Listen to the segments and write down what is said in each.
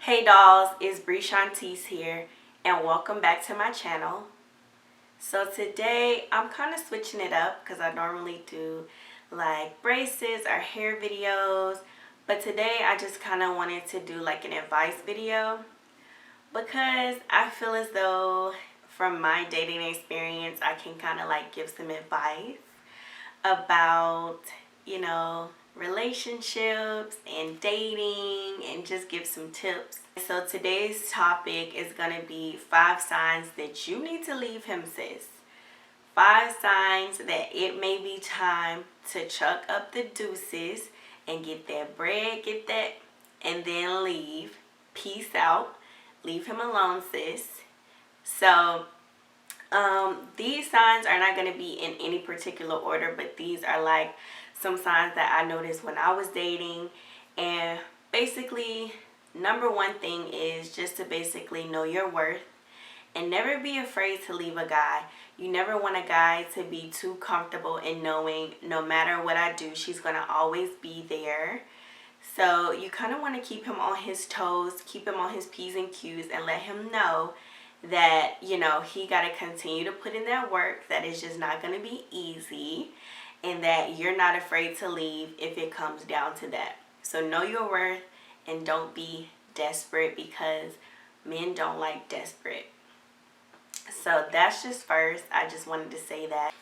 Hey dolls, it's Dishonesty here and welcome back to my channel. So today I'm kind of switching it up because I normally do like braces or hair videos, but today I just kind of wanted to do like an advice video because I feel as though from my dating experience I can kind of like give some advice about, relationships and dating and just give some tips. So today's topic is going to be 5 signs that you need to leave him, sis. 5 signs that it may be time to chuck up the deuces and get that bread, and then leave. Peace out. Leave him alone, sis. So these signs are not going to be in any particular order, but these are like some signs that I noticed when I was dating. And basically, number one thing is just to basically know your worth and never be afraid to leave a guy. You never want a guy to be too comfortable in knowing no matter what I do, she's going to always be there. So you kind of want to keep him on his toes, keep him on his P's and Q's, and let him know that, he got to continue to put in that work, that it's just not going to be easy, and that you're not afraid to leave if it comes down to that. So know your worth and don't be desperate, because men don't like desperate. So that's just first. I just wanted to say that.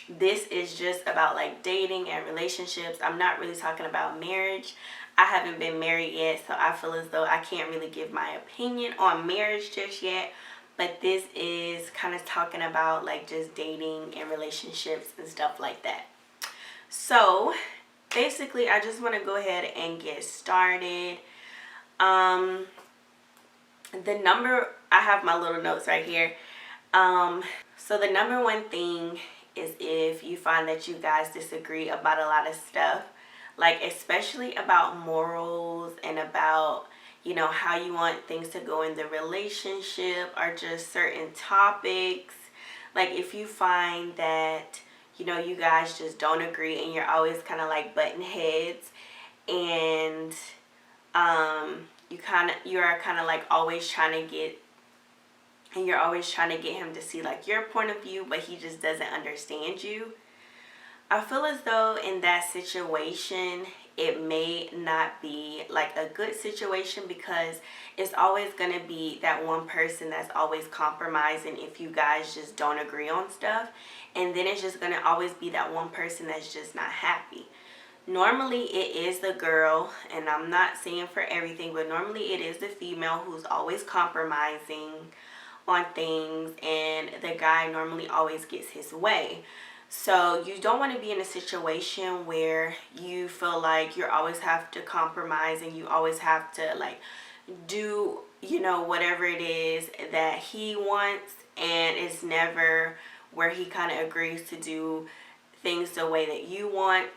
This is just about like dating and relationships. I'm not really talking about marriage. I haven't been married yet, so I feel as though I can't really give my opinion on marriage just yet. But this is kind of talking about like just dating and relationships and stuff like that. So basically, I just want to go ahead and get started. I have my little notes right here. So the number one thing is if you find that you guys disagree about a lot of stuff, like especially about morals and about, how you want things to go in the relationship or just certain topics. Like if you find that, you guys just don't agree and you're always kind of like butting heads, and you are kind of like always trying to get him to see like your point of view, but he just doesn't understand you. I feel as though in that situation, it may not be like a good situation, because it's always going to be that one person that's always compromising if you guys just don't agree on stuff. And then it's just going to always be that one person that's just not happy. Normally it is the girl, and I'm not saying for everything, but normally it is the female who's always compromising on things, and the guy normally always gets his way. So you don't want to be in a situation where you feel like you always have to compromise and you always have to like do, whatever it is that he wants, and it's never where he kind of agrees to do things the way that you want.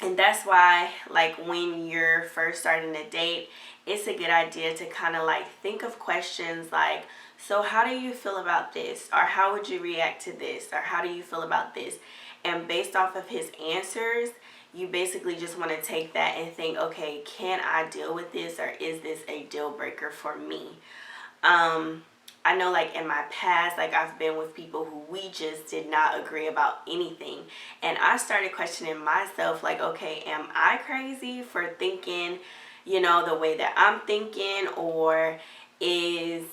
And that's why, like, when you're first starting a date, it's a good idea to kind of like think of questions like, so how do you feel about this? Or how would you react to this? Or how do you feel about this? And based off of his answers, you basically just want to take that and think, okay, can I deal with this? Or is this a deal breaker for me? I know like in my past, like I've been with people who we just did not agree about anything. And I started questioning myself like, okay, am I crazy for thinking, the way that I'm thinking? Or is,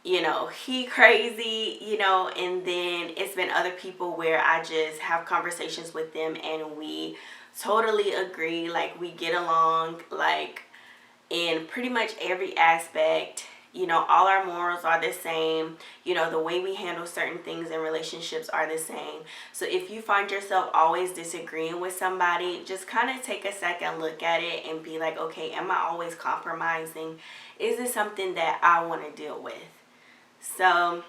he crazy, and then it's been other people where I just have conversations with them and we totally agree, like we get along, like in pretty much every aspect. All our morals are the same. The way we handle certain things in relationships are the same. So if you find yourself always disagreeing with somebody, just kind of take a second look at it and be like, okay, am I always compromising? Is this something that I want to deal with? So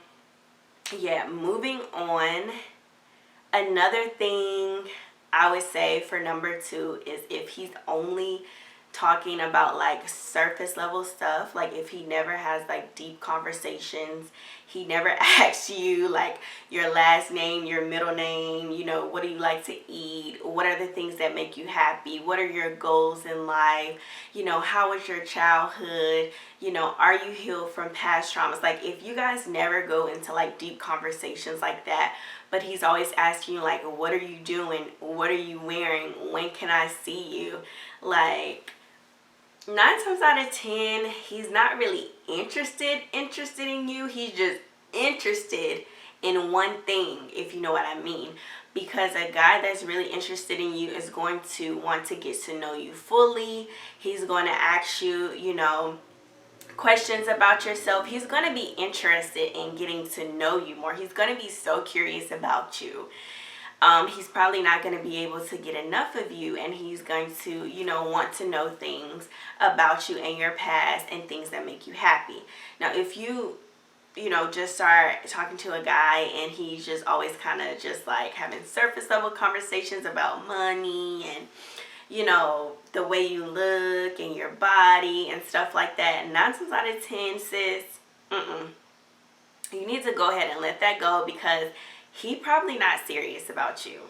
yeah, moving on. Another thing I would say for number 2 is if he's only talking about like surface level stuff, like if he never has like deep conversations, he never asks you like your last name, your middle name, you know, what do you like to eat, what are the things that make you happy, what are your goals in life, you know, how was your childhood, you know, are you healed from past traumas? Like if you guys never go into like deep conversations like that, but he's always asking you like, what are you doing, what are you wearing, when can I see you, like 9 times out of 10, he's not really interested in you. He's just interested in one thing, if you know what I mean. Because a guy that's really interested in you is going to want to get to know you fully. He's going to ask you, you know, questions about yourself. He's going to be interested in getting to know you more. He's going to be so curious about you. He's probably not going to be able to get enough of you, and he's going to, you know, want to know things about you and your past and things that make you happy. Now, if you know, just start talking to a guy and he's just always kind of just like having surface level conversations about money and, you know, the way you look and your body and stuff like that, 9 times out of 10, sis, you need to go ahead and let that go, because he probably not serious about you.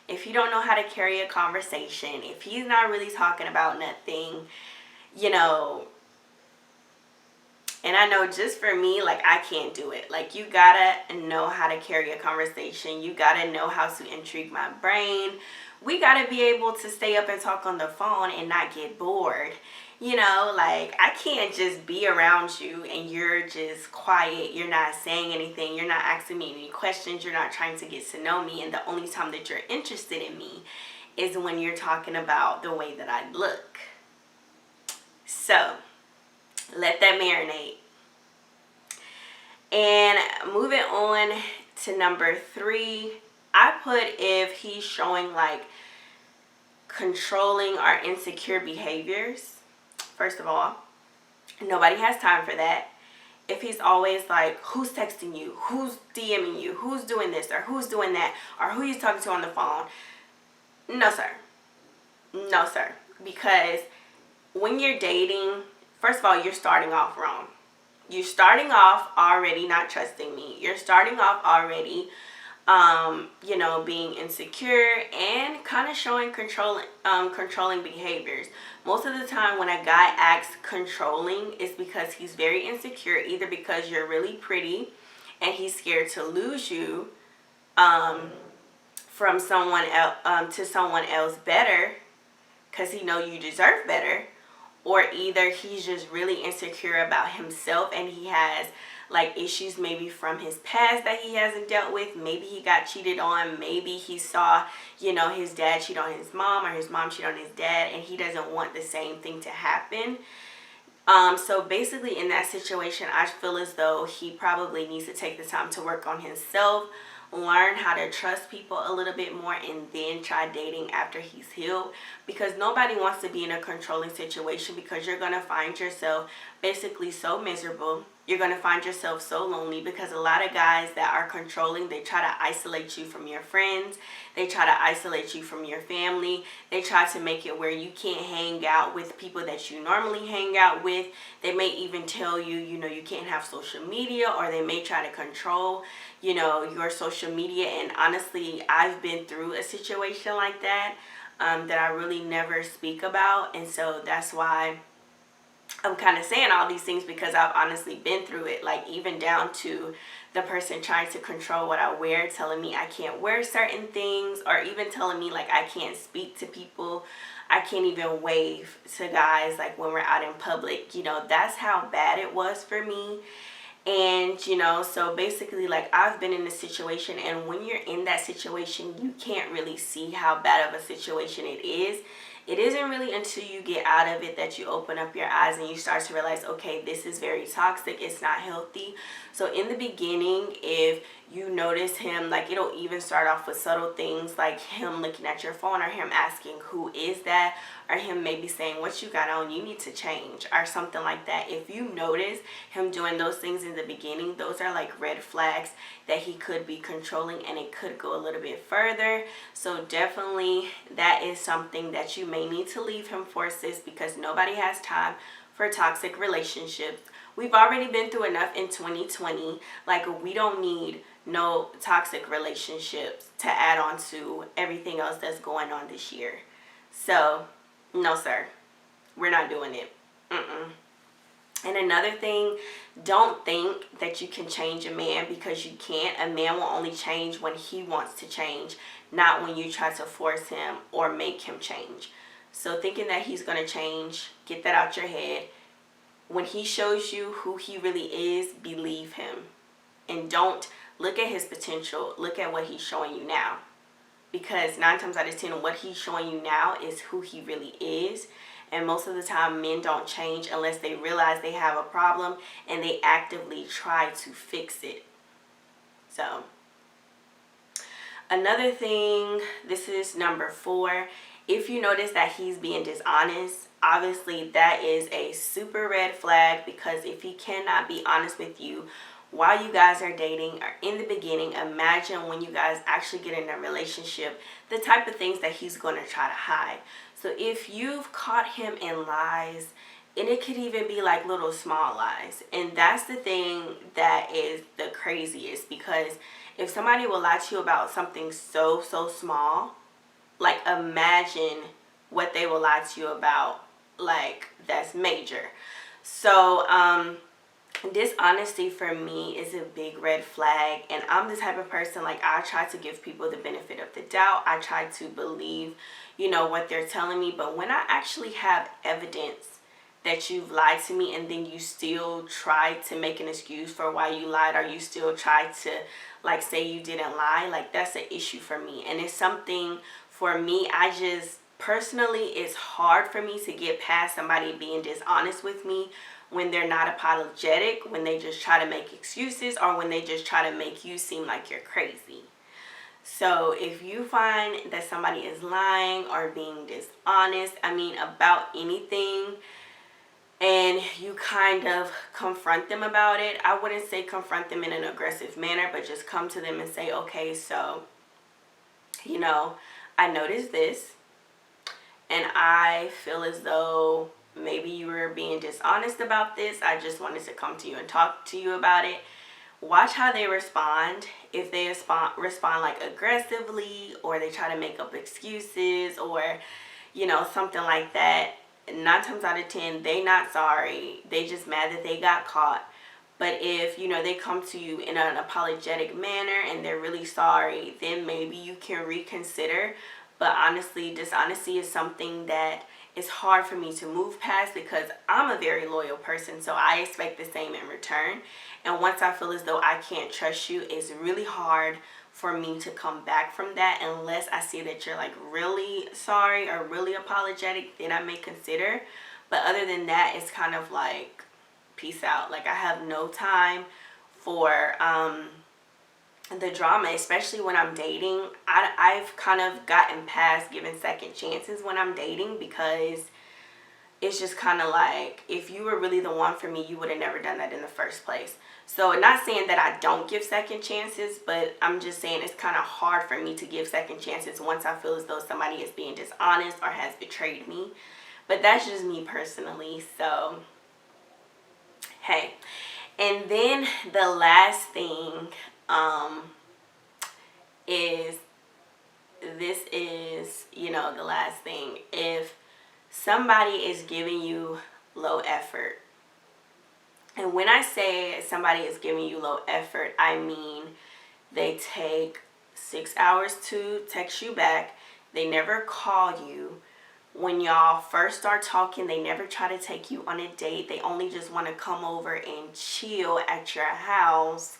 If you don't know how to carry a conversation, if he's not really talking about nothing, you know, and I know just for me, like I can't do it. Like you gotta know how to carry a conversation. You gotta know how to intrigue my brain. We gotta be able to stay up and talk on the phone and not get bored. You know, like I can't just be around you and you're just quiet. You're not saying anything. You're not asking me any questions. You're not trying to get to know me. And the only time that you're interested in me is when you're talking about the way that I look. So let that marinate. And moving on to number 3, I put if he's showing like controlling or insecure behaviors. First of all, nobody has time for that. If he's always like, who's texting you, who's DMing you, who's doing this or who's doing that, or who you talking to on the phone, no sir. No sir. Because when you're dating, first of all, you're starting off wrong. You're starting off already not trusting me. You're starting off already you know, being insecure and kind of showing controlling behaviors. Most of the time when a guy acts controlling is because he's very insecure, either because you're really pretty and he's scared to lose you from someone else to someone else better, because he know you deserve better, or either he's just really insecure about himself and he has like issues maybe from his past that he hasn't dealt with. Maybe he got cheated on. Maybe he saw, you know, his dad cheat on his mom or his mom cheat on his dad, and he doesn't want the same thing to happen. So basically in that situation, I feel as though he probably needs to take the time to work on himself, learn how to trust people a little bit more, and then try dating after he's healed. Because nobody wants to be in a controlling situation, because you're going to find yourself basically so miserable. You're going to find yourself so lonely, because a lot of guys that are controlling, they try to isolate you from your friends. They try to isolate you from your family. They try to make it where you can't hang out with people that you normally hang out with. They may even tell you, you know, you can't have social media, or they may try to control, you know, your social media. And honestly, I've been through a situation like that that I really never speak about. And so that's why I'm kind of saying all these things, because I've honestly been through it, like even down to the person trying to control what I wear, telling me I can't wear certain things, or even telling me like I can't speak to people. I can't even wave to guys like when we're out in public. You know, that's how bad it was for me. And, you know, so basically, like, I've been in a situation, and when you're in that situation, you can't really see how bad of a situation it is. It isn't really until you get out of it that you open up your eyes and you start to realize, okay, this is very toxic. It's not healthy. So in the beginning, if you notice him, like, it'll even start off with subtle things like him looking at your phone, or him asking, who is that? Or him maybe saying, what you got on, you need to change, or something like that. If you notice him doing those things in the beginning, those are like red flags that he could be controlling, and it could go a little bit further. So definitely that is something that you may may need to leave him for, sis, because nobody has time for toxic relationships. We've already been through enough in 2020. Like, we don't need no toxic relationships to add on to everything else that's going on this year. So, no, sir. We're not doing it. And another thing, don't think that you can change a man, because you can't. A man will only change when he wants to change, not when you try to force him or make him change. So thinking that he's going to change, get that out your head. When he shows you who he really is, believe him. And don't look at his potential. Look at what he's showing you now. Because 9 times out of 10, what he's showing you now is who he really is. And most of the time, men don't change unless they realize they have a problem and they actively try to fix it. So, another thing, this is number 4. If you notice that he's being dishonest, obviously that is a super red flag, because if he cannot be honest with you while you guys are dating or in the beginning, imagine when you guys actually get in a relationship, the type of things that he's going to try to hide. So if you've caught him in lies, and it could even be like little small lies, and that's the thing that is the craziest, because if somebody will lie to you about something so small, like imagine what they will lie to you about, like that's major. So dishonesty for me is a big red flag, and I'm the type of person, like, I try to give people the benefit of the doubt. I try to believe, what they're telling me. But when I actually have evidence that you've lied to me, and then you still try to make an excuse for why you lied, or you still try to like say you didn't lie, like that's an issue for me. And it's something for me, I just personally, it's hard for me to get past somebody being dishonest with me when they're not apologetic, when they just try to make excuses, or when they just try to make you seem like you're crazy. So if you find that somebody is lying or being dishonest, about anything, and you kind of confront them about it, I wouldn't say confront them in an aggressive manner, but just come to them and say, okay, so, I noticed this, and I feel as though maybe you were being dishonest about this. I just wanted to come to you and talk to you about it. Watch how they respond. If they respond like aggressively, or they try to make up excuses, or something like that, 9 times out of 10 they not sorry, they just mad that they got caught. But if they come to you in an apologetic manner and they're really sorry, then maybe you can reconsider. But honestly, dishonesty is something that it's hard for me to move past, because I'm a very loyal person, so I expect the same in return. And once I feel as though I can't trust you, it's really hard for me to come back from that, unless I see that you're like really sorry or really apologetic, then I may consider. But other than that, it's kind of like peace out. Like, I have no time for the drama, especially when I'm dating. I've kind of gotten past giving second chances when I'm dating, because it's just kind of like, if you were really the one for me, you would have never done that in the first place. So, not saying that I don't give second chances, but I'm just saying it's kind of hard for me to give second chances once I feel as though somebody is being dishonest or has betrayed me. But that's just me personally. So, hey. And then the last thing is, this is, the last thing. If somebody is giving you low effort, and when I say somebody is giving you low effort, I mean they take 6 hours to text you back. They never call you. When y'all first start talking, they never try to take you on a date. They only just want to come over and chill at your house.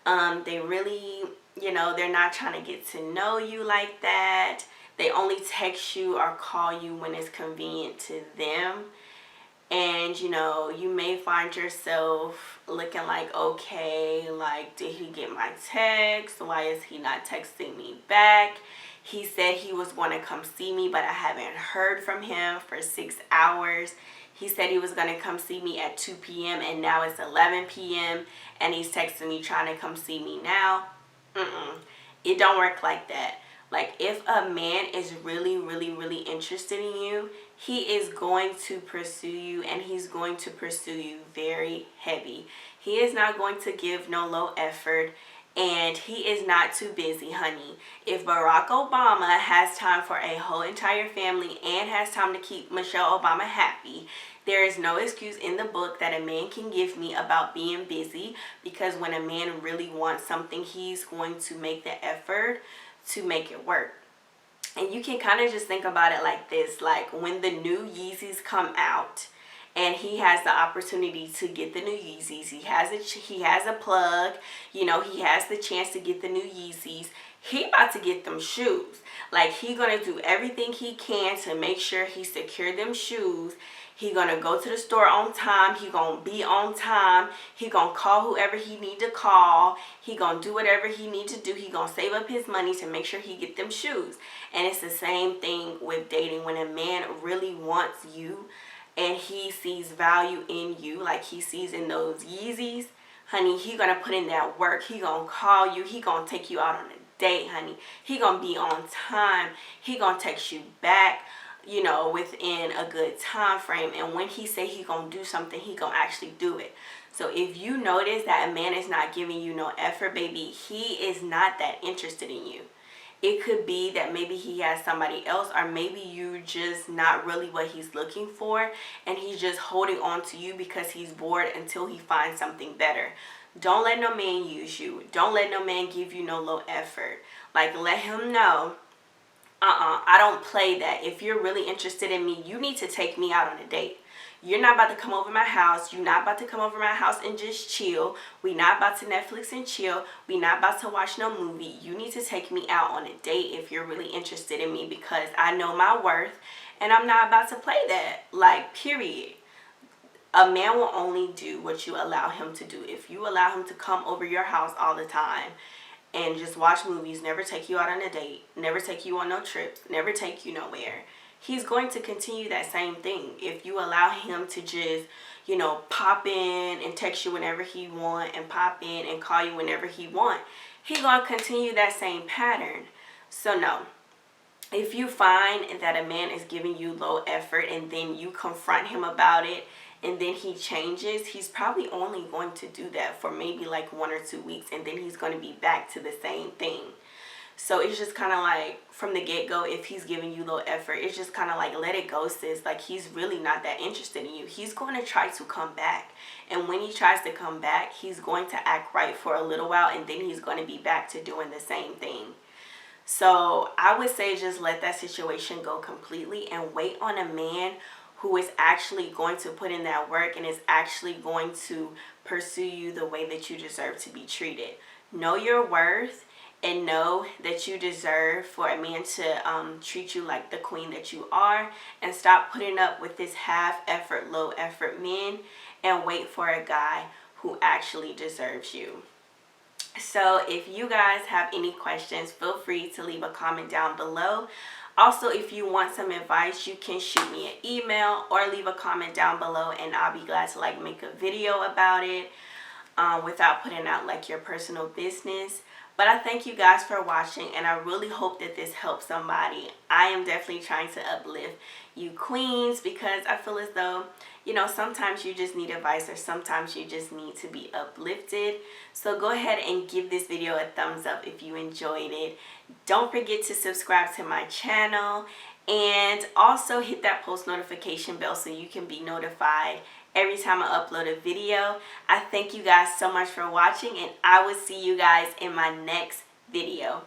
They really, they're not trying to get to know you like that. They only text you or call you when it's convenient to them. And, you may find yourself looking like, okay, like, did he get my text? Why is he not texting me back? He said he was going to come see me, but I haven't heard from him for 6 hours. He said he was going to come see me at 2 p.m. and now it's 11 p.m. and he's texting me trying to come see me now. It don't work like that. Like, if a man is really, really, really interested in you, he is going to pursue you, and he's going to pursue you very heavy. He is not going to give no low effort, and he is not too busy, honey. If Barack Obama has time for a whole entire family and has time to keep Michelle Obama happy, there is no excuse in the book that a man can give me about being busy, because when a man really wants something, he's going to make the effort to make it work. And you can kind of just think about it like this, like when the new Yeezys come out and he has the opportunity to get the new Yeezys, he has a plug, you know, he has the chance to get the new Yeezys, he about to get them shoes. Like, he gonna do everything he can to make sure he secure them shoes. He gonna go to the store on time. He gonna be on time. He gonna call whoever he need to call. He gonna do whatever he need to do. He gonna save up his money to make sure he get them shoes. And it's the same thing with dating. When a man really wants you and he sees value in you, like he sees in those Yeezys, honey, he gonna put in that work. He gonna call you. He gonna take you out on a date, honey. He gonna be on time. He gonna text you back, you know, within a good time frame. And when he say he gonna do something, he gonna actually do it. So if you notice that a man is not giving you no effort, baby, he is not that interested in you. It could be that maybe he has somebody else, or maybe you just not really what he's looking for, and he's just holding on to you because he's bored until he finds something better. Don't let no man use you. Don't let no man give you no low effort. Like, let him know, I don't play that. If you're really interested in me, you need to take me out on a date. You're not about to come over my house. You're not about to come over my house and just chill. We not about to Netflix and chill. We not about to watch no movie. You need to take me out on a date if you're really interested in me, because I know my worth and I'm not about to play that. Like, period. A man will only do what you allow him to do. If you allow him to come over your house all the time and just watch movies, never take you out on a date, never take you on no trips, never take you nowhere, he's going to continue that same thing. If you allow him to just, you know, pop in and text you whenever he want, and pop in and call you whenever he want, he's going to continue that same pattern. So no. If you find that a man is giving you low effort and then you confront him about it and then he changes, he's probably only going to do that for maybe like 1 or 2 weeks, and then he's going to be back to the same thing. So it's just kind of like, from the get-go, if he's giving you low effort, it's just kind of like, let it go, sis. Like, he's really not that interested in you. He's going to try to come back. And when he tries to come back, he's going to act right for a little while, and then he's going to be back to doing the same thing. So I would say just let that situation go completely and wait on a man who is actually going to put in that work and is actually going to pursue you the way that you deserve to be treated. Know your worth and know that you deserve for a man to treat you like the queen that you are, and stop putting up with this half effort, low effort men, and wait for a guy who actually deserves you. So if you guys have any questions, feel free to leave a comment down below. Also, if you want some advice, you can shoot me an email or leave a comment down below, and I'll be glad to like make a video about it without putting out like your personal business. But I thank you guys for watching, and I really hope that this helps somebody. I am definitely trying to uplift you queens, because I feel as though, you know, sometimes you just need advice, or sometimes you just need to be uplifted. So go ahead and give this video a thumbs up if you enjoyed it. Don't forget to subscribe to my channel, and also hit that post notification bell so you can be notified every time I upload a video. I thank you guys so much for watching, and I will see you guys in my next video.